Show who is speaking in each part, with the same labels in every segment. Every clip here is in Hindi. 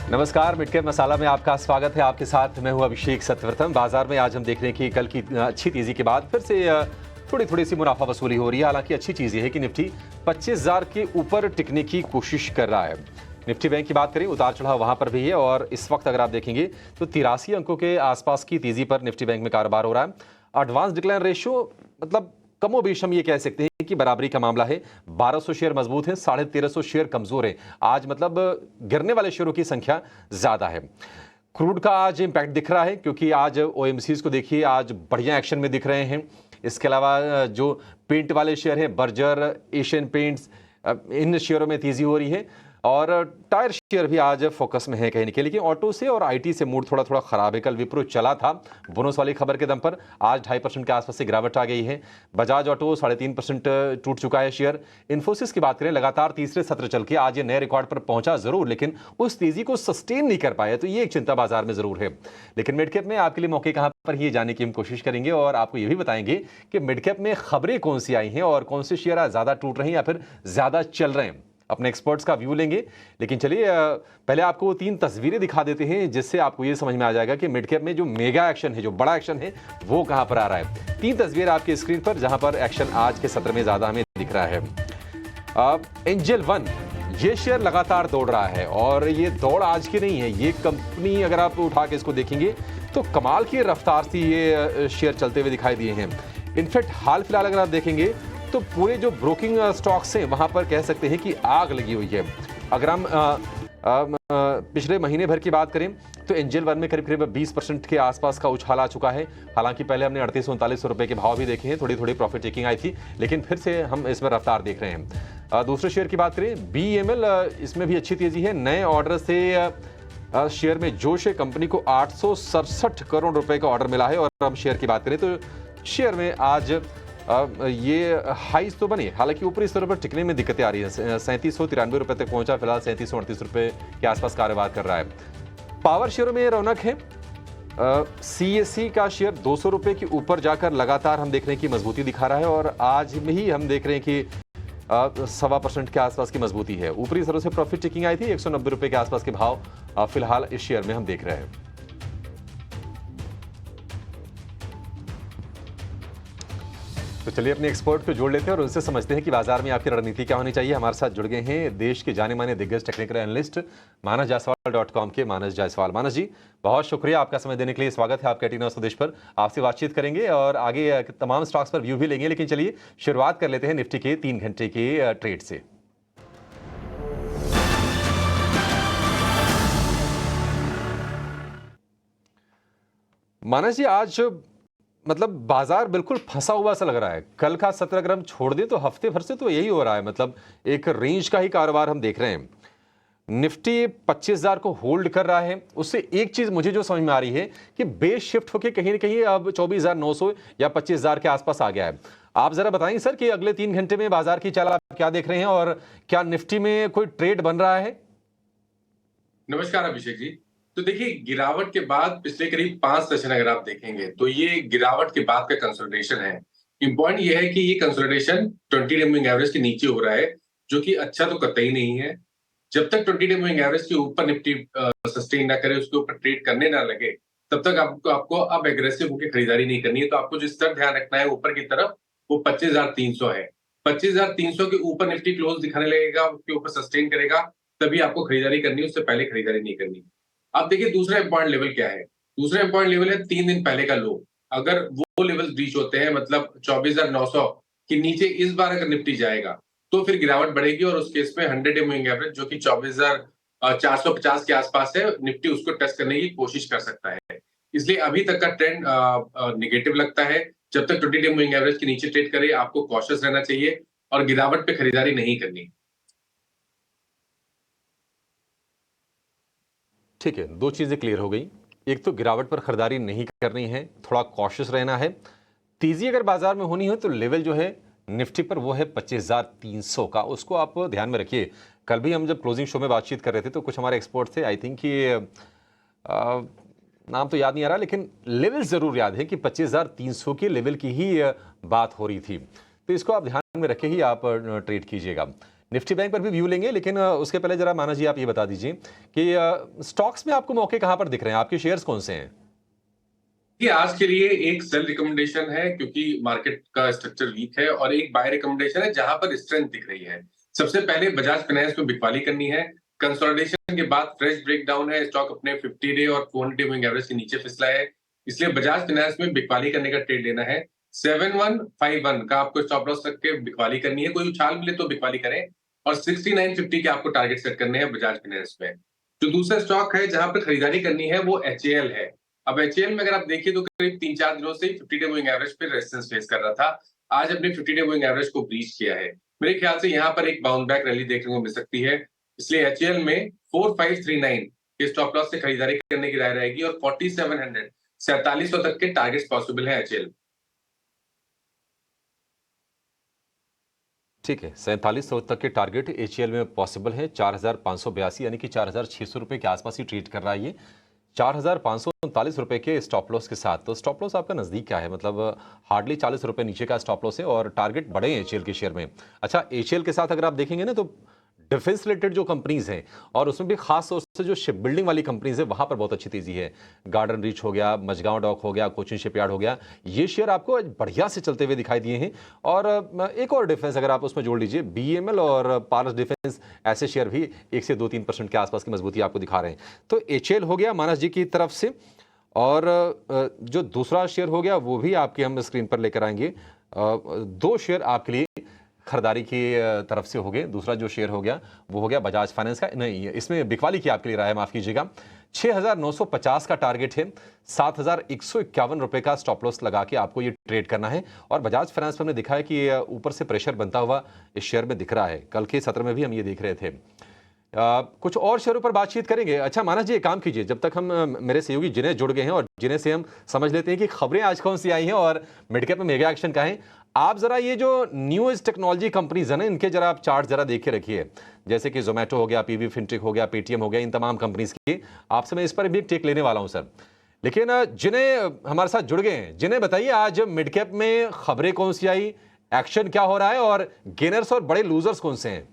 Speaker 1: नमस्कार, मिडकैप मसाला में आपका स्वागत है। आपके साथ मैं हूं अभिषेक सत्यव्रतम। बाजार में आज हम देख रहे हैं कि कल की अच्छी तेजी के बाद फिर से थोड़ी सी मुनाफा वसूली हो रही है। हालांकि अच्छी चीज ये है कि निफ्टी 25,000 के ऊपर टिकने की कोशिश कर रहा है। निफ्टी बैंक की बात करें, उतार चढ़ाव वहां पर भी है और इस वक्त अगर आप देखेंगे तो 83 अंकों के आसपास की तेजी पर निफ्टी बैंक में कारोबार हो रहा है। एडवांस डिक्लाइन रेशियो मतलब कमोबेश हम ये कह सकते हैं कि बराबरी का मामला है। 1200 शेयर मजबूत हैं, 1350 शेयर कमजोर हैं। आज मतलब गिरने वाले शेयरों की संख्या ज्यादा है। क्रूड का आज इंपैक्ट दिख रहा है क्योंकि आज ओएमसीज को देखिए आज बढ़िया एक्शन में दिख रहे हैं। इसके अलावा जो पेंट वाले शेयर हैं, बर्जर, एशियन पेंट्स, इन शेयरों में तेजी हो रही है और टायर शेयर भी आज फोकस में है कहीं ना कहीं। लेकिन ऑटो से और आईटी से मूड थोड़ा खराब है। कल विप्रो चला था बोनस वाली खबर के दम पर, आज 2.5% के आसपास से गिरावट आ गई है। बजाज ऑटो 3.5% टूट चुका है शेयर। इन्फोसिस की बात करें, लगातार तीसरे सत्र चल के आज ये नए रिकॉर्ड पर पहुंचा जरूर, लेकिन उस तेजी को सस्टेन नहीं कर पाया, तो ये एक चिंता बाजार में जरूर है। लेकिन मिडकैप में आपके लिए मौके कहां पर, ये जानने की हम कोशिश करेंगे और आपको ये भी बताएंगे कि मिडकैप में खबरें कौन सी आई हैं और कौन से शेयर ज्यादा टूट रहे हैं या फिर ज्यादा चल रहे हैं। अपने एक्सपर्ट्स का व्यू लेंगे। लेकिन चलिए पहले आपको 3 तस्वीरें दिखा देते हैं जिससे आपको ये समझ में आ जाएगा कि मिडकैप में जो मेगा एक्शन है, जो बड़ा एक्शन है, वो कहां पर आ रहा है। 3 तस्वीर आपकी स्क्रीन पर जहां पर एक्शन आज के सत्र में ज्यादा हमें दिख रहा है। एंजल वन, ये शेयर लगातार दौड़ रहा है और ये दौड़ आज की नहीं है। ये कंपनी अगर आप उठा के इसको देखेंगे तो कमाल की रफ्तार से ये शेयर चलते हुए दिखाई दिए हैं। इनफैक्ट हाल फिलहाल अगर आप देखेंगे तो पूरे जो ब्रोकिंग स्टॉक्स हैं वहां पर कह सकते हैं कि आग लगी हुई है। अगर हम पिछले महीने भर की बात करें तो एंजल वन में करीब 20% के आसपास का उछाल आ चुका है। हालांकि पहले हमने 38-39 रुपए के भाव भी देखे हैं, थोड़ी प्रॉफिट टेकिंग आई थी, लेकिन फिर से हम इसमें रफ्तार देख रहे हैं। दूसरे शेयर की बात करें, BEML, इसमें भी अच्छी तेजी है। नए ऑर्डर से शेयर में जोश है। कंपनी को 867 करोड़ रुपए का ऑर्डर मिला है और हम शेयर की बात करें तो शेयर में आज ये हाईज तो बनी, हालांकि ऊपरी स्तर पर टिकने में दिक्कतें आ रही है। 3793 रुपए तक पहुंचा, फिलहाल 3738 रुपए के आसपास कारोबार कर रहा है। पावर शेयरों में रौनक है। CSE का शेयर 200 रुपए के ऊपर जाकर लगातार हम देख रहे हैं कि मजबूती दिखा रहा है और आज में ही हम देख रहे हैं कि 1.25% के आसपास की मजबूती है। ऊपरी स्तरों से प्रॉफिट टेकिंग आई थी। 190 रुपए के आसपास के भाव फिलहाल इस शेयर में हम देख रहे हैं। तो चलिए अपने एक्सपर्ट को जोड़ लेते हैं और उनसे समझते हैं कि बाजार में आपकी रणनीति क्या होनी चाहिए। हमारे साथ जुड़ गए हैं देश के जाने माने दिग्गज टेक्निकल एनालिस्ट manasjaiswal.com के मानस जायसवाल। मानस जी, बहुत शुक्रिया आपका समय देने के लिए। स्वागत है आपके टीना स्वदेश पर। आपसे बातचीत करेंगे और आगे तमाम स्टॉक्स पर व्यू भी लेंगे, लेकिन चलिए शुरुआत कर लेते हैं निफ्टी के 3 घंटे के ट्रेड से। मानस जी, आज मतलब बाजार बिल्कुल फंसा हुआ सा लग रहा है। कल का सत्र अगर हम छोड़ दें तो हफ्ते भर से तो यही हो रहा है, मतलब एक रेंज का ही कारोबार हम देख रहे हैं। निफ्टी 25,000 को होल्ड कर रहा है। उससे एक चीज मुझे जो समझ में आ रही है कि बेस शिफ्ट होकर कहीं ना कहीं अब 24,900 या 25,000 के आसपास आ गया है। आप जरा बताएं सर कि अगले 3 घंटे में बाजार की चाल आप क्या देख रहे हैं और क्या निफ्टी में कोई ट्रेड बन रहा है?
Speaker 2: नमस्कार अभिषेक जी। तो देखिए, गिरावट के बाद पिछले करीब 5 सेशन अगर आप देखेंगे तो ये गिरावट के बाद का कंसोलिडेशन है। इंपॉर्टेंट ये है कि ये कंसोलिडेशन 20 डे मूविंग एवरेज के नीचे हो रहा है, जो कि अच्छा तो कतई नहीं है। जब तक 20 डे मूविंग एवरेज के ऊपर निफ्टी सस्टेन ना करे, उसके ऊपर ट्रेड करने ना लगे, तब तक आपको अब एग्रेसिव होकर खरीदारी नहीं करनी है। तो आपको जो स्तर ध्यान रखना है ऊपर की तरफ, वो 25,300 है। 25,300 के ऊपर निफ्टी क्लोज दिखाने लगेगा, उसके ऊपर सस्टेन करेगा, तभी आपको खरीदारी करनी है, उससे पहले खरीदारी नहीं करनी। अब देखिए दूसरा इंपॉर्टेंट लेवल क्या है। दूसरा इंपॉर्टेंट लेवल है 3 दिन पहले का लो। अगर वो लेवल रीच होते हैं, मतलब 24,900 के नीचे इस बार अगर निफ्टी जाएगा तो फिर गिरावट बढ़ेगी और उस केस में 100 डे मूविंग एवरेज जो कि 24,450 के आसपास है, निफ्टी उसको टच करने की कोशिश कर सकता है। इसलिए अभी तक का ट्रेंड नेगेटिव लगता है। जब तक 20 डे मूविंग एवरेज के नीचे ट्रेड करे, आपको कॉशियस रहना चाहिए और गिरावट पे खरीदारी नहीं करनी।
Speaker 1: ठीक है, 2 चीजें क्लियर हो गई। एक तो गिरावट पर खरीदारी नहीं करनी है, थोड़ा कॉशियस रहना है। तेजी अगर बाजार में होनी है तो लेवल जो है निफ्टी पर वो है 25,300 का, उसको आप ध्यान में रखिए। कल भी हम जब क्लोजिंग शो में बातचीत कर रहे थे तो कुछ हमारे एक्सपर्ट थे, आई थिंक कि नाम तो याद नहीं आ रहा, लेकिन लेवल जरूर याद है कि 25,300 के लेवल की ही बात हो रही थी। तो इसको आप ध्यान में रखे ही आप ट्रेड कीजिएगा। निफ्टी बैंक पर भी व्यू लेंगे, लेकिन उसके पहले जरा मानस जी आप ये बता दीजिए कि स्टॉक्स में आपको मौके कहां पर दिख रहे हैं, आपके शेयर्स कौन से हैं?
Speaker 2: ये आज के लिए एक सेल रिकमेंडेशन है क्योंकि मार्केट का स्ट्रक्चर वीक है, और एक बाय रिकमेंडेशन है जहां पर स्ट्रेंथ दिख रही है। सबसे पहले बजाज फाइनेंस में बिकवाली करनी है। कंसोलिडेशन के बाद फ्रेश ब्रेकडाउन है, स्टॉक अपने 50 डे और 200 डे मूविंग एवरेज के नीचे फिसला है, इसलिए बजाज फाइनेंस में बिकवाली करने का ट्रेड लेना है। 7151 का आपको स्टॉप लॉस रख के बिकवाली करनी है, कोई उछाल मिले तो बिकवाली करें, और 6950 के आपको टारगेट सेट करने हैं बजाज फाइनेंस में। जो दूसरा स्टॉक है जहां पर खरीदारी करनी है वो एचएएल है। अब एचएएल में अगर आप देखिए तो करीब 3-4 दिनों से 50 डे मूविंग एवरेज पे रेजिस्टेंस फेस कर रहा था, आज अपने 50 डे मूविंग एवरेज को ब्रीच किया है। मेरे ख्याल से यहाँ पर एक बाउंस बैक रैली देखने को मिल सकती है, इसलिए एचएएल में 4539 के स्टॉप लॉस से खरीदारी करने की राय रहेगी, और 4700 4700 तक के टारगेट्स पॉसिबल है एचएएल।
Speaker 1: ठीक है, 4700 तक के टारगेट एचएएल में पॉसिबल है। 4582 यानी कि 4600 रुपए के आसपास ही ट्रेड कर रहा है ये, 4539 रुपए के स्टॉप लॉस के साथ। तो स्टॉप लॉस आपका नजदीक क्या है, मतलब हार्डली 40 रुपए नीचे का स्टॉप लॉस है और टारगेट बड़े हैं एचएएल के शेयर में। अच्छा, एचएएल के साथ अगर आप देखेंगे ना तो डिफेंस रिलेटेड जो कंपनीज हैं, और उसमें भी खास तौर से जो शिप बिल्डिंग वाली कंपनीज है, वहां पर बहुत अच्छी तेजी है। गार्डन रीच हो गया, मझगांव डॉक हो गया, कोचिन शिपयार्ड हो गया, ये शेयर आपको आज बढ़िया से चलते हुए दिखाई दिए हैं। और एक और डिफेंस अगर आप उसमें जोड़ लीजिए, बीएमएल और पारस डिफेंस, ऐसे शेयर भी 1 से 2-3% के आसपास की मजबूती आपको दिखा रहे हैं। तो एचएएल हो गया मानस जी की तरफ से, और जो दूसरा शेयर हो गया वो भी आपके हम स्क्रीन पर लेकर आएंगे। 2 शेयर आपके लिए खरीदारी की तरफ से हो गए। दूसरा जो शेयर हो गया वो हो गया बजाज फाइनेंस का, नहीं इसमें बिकवाली की आपके लिए राय है, माफ कीजिएगा। 6950 का टारगेट है, 7151 रुपए का स्टॉप लॉस लगा के आपको ये ट्रेड करना है। और बजाज फाइनेंस पर हमने दिखा है कि ऊपर से प्रेशर बनता हुआ इस शेयर में दिख रहा है, कल के सत्र में भी हम ये देख रहे थे। कुछ और शेयरों पर बातचीत करेंगे। अच्छा मानस जी, एक काम कीजिए, जब तक हम मेरे सहयोगी जिन्हें जुड़ गए हैं और जिन्हें से हम समझ लेते हैं कि खबरें आज कौन सी आई हैं और मिड कैप में मेगा एक्शन का है, आप जरा ये जो न्यू एज टेक्नोलॉजी कंपनीज है ना, इनके जरा आप चार्ट जरा देख के रखिए। जैसे कि जोमेटो हो गया, पीवी फिनटेक हो गया, पेटीएम हो गया, इन तमाम कंपनीज की आपसे मैं इस पर भी एक टेक लेने वाला हूं सर। लेकिन जिन्हें हमारे साथ जुड़ गए हैं, जिन्हें बताइए आज मिड कैप में खबरें कौन सी आई, एक्शन क्या हो रहा है, और गेनर्स और बड़े लूजर्स कौन से हैं?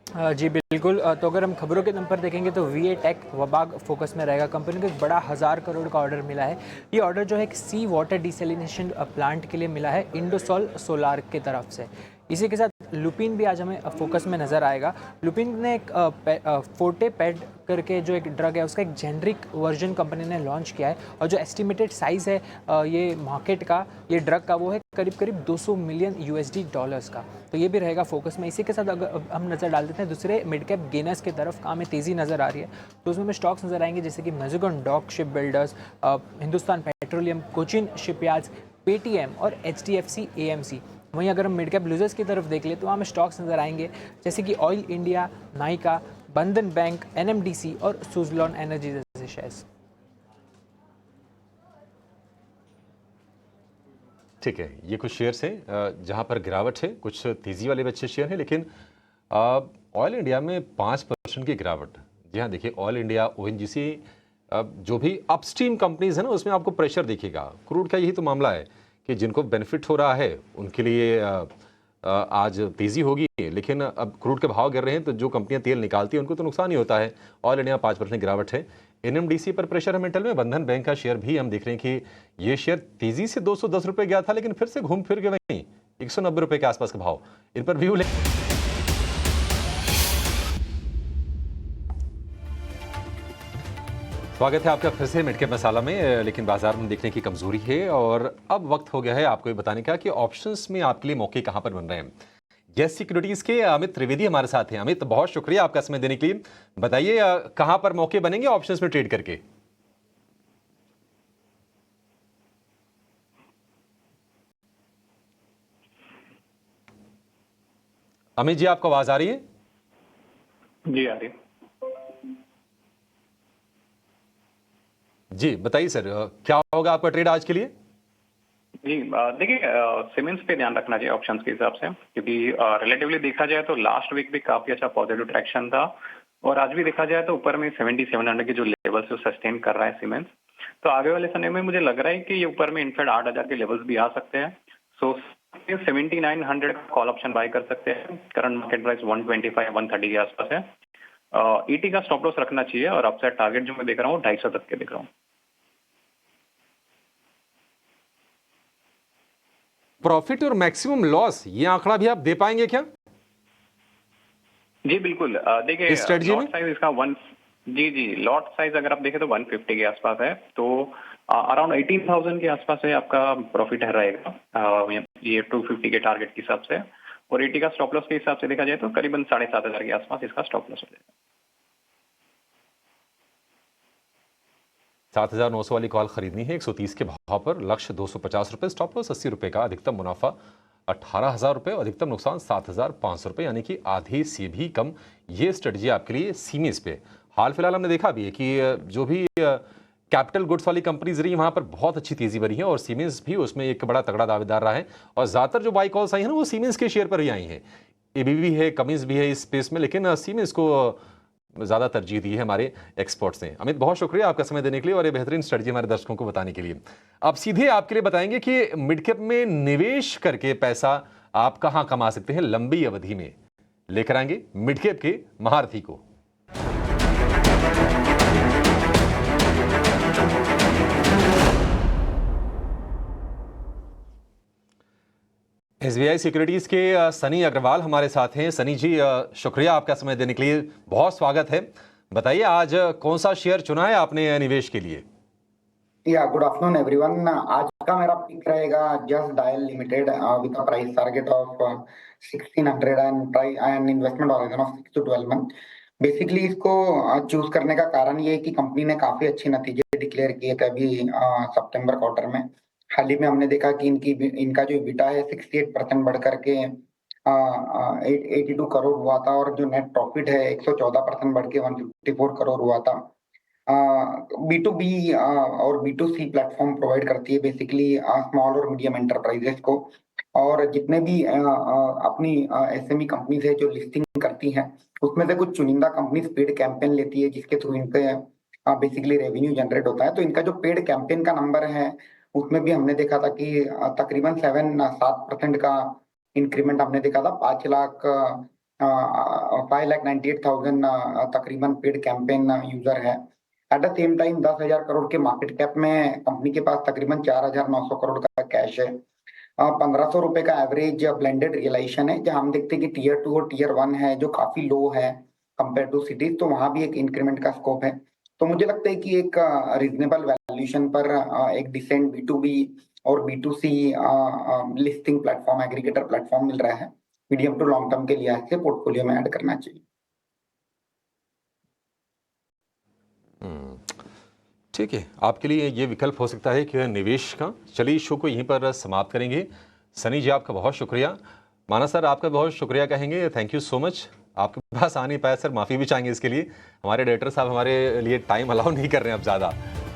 Speaker 3: जी बिल्कुल। तो अगर हम खबरों के नंबर देखेंगे तो वीए टेक वबाग फोकस में रहेगा। कंपनी को एक बड़ा 1000 करोड़ का ऑर्डर मिला है। ये ऑर्डर जो है एक सी वाटर डिसैलिनेशन प्लांट के लिए मिला है इंडोसॉल सोलार की तरफ से। इसी के साथ लुपिन भी आज हमें फोकस में नज़र आएगा। लुपिन ने एक फोर्टे पैड करके जो एक ड्रग है उसका एक जेनरिक वर्जन कंपनी ने लॉन्च किया है, और जो एस्टिमेटेड साइज़ है ये मार्केट का, ये ड्रग का, वो है करीब करीब 200 मिलियन यूएसडी डॉलर्स का। तो ये भी रहेगा फोकस में। इसी के साथ अगर हम नज़र डाल देते हैं दूसरे मिड कैप गेनर्स की तरफ, कहाँ में तेज़ी नज़र आ रही है, तो उसमें स्टॉक्स नज़र आएंगे जैसे कि Mazagon dock shipbuilders, Hindustan petroleum, Cochin shipyards, Paytm और एचडीएफसी एएमसी। वहीं अगर हम मिड कैप लूजर्स की तरफ देख ले तो वहाँ में स्टॉक्स नज़र आएंगे जैसे कि ऑयल इंडिया, नाइका, बंधन बैंक, एनएमडीसी और सुजलॉन एनर्जी जैसे शेयर्स।
Speaker 1: ठीक है, ये कुछ शेयर्स हैं जहां पर गिरावट है, कुछ तेजी वाले अच्छे शेयर हैं, लेकिन ऑयल इंडिया में 5% की गिरावट। जी हाँ, देखिए ऑयल इंडिया, ओएनजीसी, जो भी अपस्ट्रीम कंपनीज है ना, उसमें आपको प्रेशर दिखेगा। क्रूड का यही तो मामला है कि जिनको बेनिफिट हो रहा है उनके लिए आज तेज़ी होगी, लेकिन अब क्रूड के भाव गिर रहे हैं तो जो कंपनियां तेल निकालती हैं उनको तो नुकसान ही होता है। ऑयल इंडिया 5% गिरावट है। एनएमडीसी पर प्रेशर है मेंटल में। बंधन बैंक का शेयर भी हम देख रहे हैं कि ये शेयर तेजी से 210 रुपए गया था, लेकिन फिर से घूम फिर के वहीं 190 रुपए के आसपास का भाव। इन पर व्यू ले। स्वागत है आपका फिर से मिड कैप मसाला में। लेकिन बाजार में देखने की कमजोरी है, और अब वक्त हो गया है आपको ये बताने का कि ऑप्शंस में आपके लिए मौके कहां पर बन रहे हैं। यस सिक्योरिटीज के अमित त्रिवेदी हमारे साथ हैं। अमित, बहुत शुक्रिया आपका समय देने के लिए। बताइए कहां पर मौके बनेंगे ऑप्शंस में ट्रेड करके? अमित जी, आपको आवाज आ रही है?
Speaker 4: जी आ रही है।
Speaker 1: जी बताइए सर, क्या होगा आपका ट्रेड आज के लिए?
Speaker 4: जी देखिए, सीमेंस पे ध्यान रखना चाहिए ऑप्शंस के हिसाब से, क्योंकि रिलेटिवली देखा जाए तो लास्ट वीक भी काफी अच्छा पॉजिटिव ट्रैक्शन था, और आज भी देखा जाए तो ऊपर में 7700 के जो लेवल्स है सस्टेन कर रहा है सीमेंस। तो आगे वाले समय में मुझे लग रहा है कि ये ऊपर में इनफैक्ट 8000 के लेवल्स भी आ सकते हैं। सो इसमें 7900 का कॉल ऑप्शन बाय कर सकते हैं। करंट मार्केट प्राइस 125 130 के आसपास है। 80 का स्टॉप लॉस रखना चाहिए और अपसाइड टारगेट जो मैं देख रहा हूँ 250 तक के देख रहा हूँ।
Speaker 1: प्रॉफिट और मैक्सिमम लॉस ये आंकड़ा भी आप दे पाएंगे क्या?
Speaker 4: जी बिल्कुल, देखिए
Speaker 1: इस strategy
Speaker 4: लॉट
Speaker 1: में?
Speaker 4: साइज इसका जी लॉट साइज अगर आप देखें तो 150 के आसपास है, तो अराउंड 18,000 के आसपास है आपका प्रॉफिट रहेगा ये 250 के टारगेट के हिसाब से। और 80 का स्टॉप लॉस के हिसाब से देखा जाए तो करीबन 7,500 के आसपास इसका स्टॉप लॉस हो जाएगा।
Speaker 1: 7,900 वाली कॉल खरीदनी है 130 के भाव पर, लक्ष्य 250 रुपए, स्टॉप लॉस 80 रुपए का, अधिकतम मुनाफा 18,000 रुपए और अधिकतम नुकसान 7,500 रुपए, यानी कि आधे से भी कम। ये स्ट्रेटजी आपके लिए सीमेंस पे। हाल फिलहाल हमने देखा भी है कि जो भी कैपिटल गुड्स वाली कंपनीज रही वहां पर बहुत अच्छी तेजी बनी है और सीमेंस भी उसमें एक बड़ा तगड़ा दावेदार रहा है। और ज्यादातर जो बाई कॉल्स आई है ना वो सीमेंस के शेयर पर ही आई हैं। एबीबी है, कमिंस भी है इस स्पेस में, लेकिन सीमेंस को ज़्यादा तरजीह दी है हमारे एक्सपर्ट्स ने। अमित, बहुत शुक्रिया आपका समय देने के लिए और ये बेहतरीन स्ट्रेटजी हमारे दर्शकों को बताने के लिए। अब सीधे आपके लिए बताएंगे कि मिड कैप में निवेश करके पैसा आप कहां कमा सकते हैं लंबी अवधि में। लेकर आएंगे मिड कैप के महारथी को। SBI सिक्योरिटीज के सनी अग्रवाल हमारे साथ हैं। सनी जी, शुक्रिया आपका समय देने के लिए, बहुत स्वागत है। बताइए आज कौन सा शेयर चुना है आपने निवेश के लिए?
Speaker 5: Good afternoon everyone. आज का मेरा पिक रहेगा just dial limited with a price target of 1600 and investment horizon of 6 to 12 month. Basically इसको चूज करने का कारण ये है कि कंपनी ने काफी अच्छे नतीजे डिक्लेयर किए थे अभी सितंबर क्वार्टर में। हाल ही में हमने देखा कि इनका जो EBITDA है 68% बढ़ करके 82 करोड़ हुआ था और जो नेट प्रॉफिट है 114% बढ़ के 154 करोड़ हुआ था। B2B और B2C प्लेटफॉर्म प्रोवाइड करती है बेसिकली स्मॉल और मीडियम एंटरप्राइजेस को, और जितने भी अपनी SME कंपनीज है जो लिस्टिंग करती हैं उसमें से कुछ चुनिंदा कंपनीज पेड कैंपेन लेती है जिसके थ्रू इनके बेसिकली रेवेन्यू जनरेट होता है। तो इनका जो पेड कैंपेन का नंबर है उसमें भी हमने देखा था कि तकरीबन 7% का इंक्रीमेंट हमने देखा था। 5,98,000 तकरीबन पेड कैंपेन यूजर है। At the same time 10,000 crore के मार्केट कैप में कंपनी के पास तकरीबन 4,900 करोड़ का कैश है। 1,500 रुपए का एवरेज ब्लेंडेड रियलाइजेशन है, जहां हम देखते हैं कि टीयर 2 और टीयर 1 है जो काफी लो है कंपेयर टू सिटीज, तो वहां भी एक इंक्रीमेंट का स्कोप है। तो मुझे लगता है कि एक रीजनेबल वैल्यूएशन पर एक डिसेंट B2B और B2C listing platform, aggregator platform मिल रहा है। मीडियम टू लॉन्ग टर्म के लिहाज से पोर्टफोलियो में ऐड करना चाहिए।
Speaker 1: ठीक है, आपके लिए ये विकल्प हो सकता है कि निवेश का। चलिए शो को यहीं पर समाप्त करेंगे। सनी जी आपका बहुत शुक्रिया। माना सर आपका बहुत शुक्रिया कहेंगे, थैंक यू सो मच। आपके पास आ नहीं पाया सर, माफ़ी भी चाहेंगे इसके लिए। हमारे डायरेक्टर साहब हमारे लिए टाइम अलाउ नहीं कर रहे हैं अब ज़्यादा।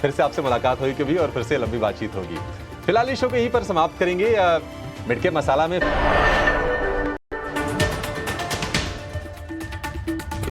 Speaker 1: फिर से आपसे मुलाकात होगी कभी और फिर से लंबी बातचीत होगी। फिलहाल इस शो को यहीं पर समाप्त करेंगे। मिड कैप मसाला में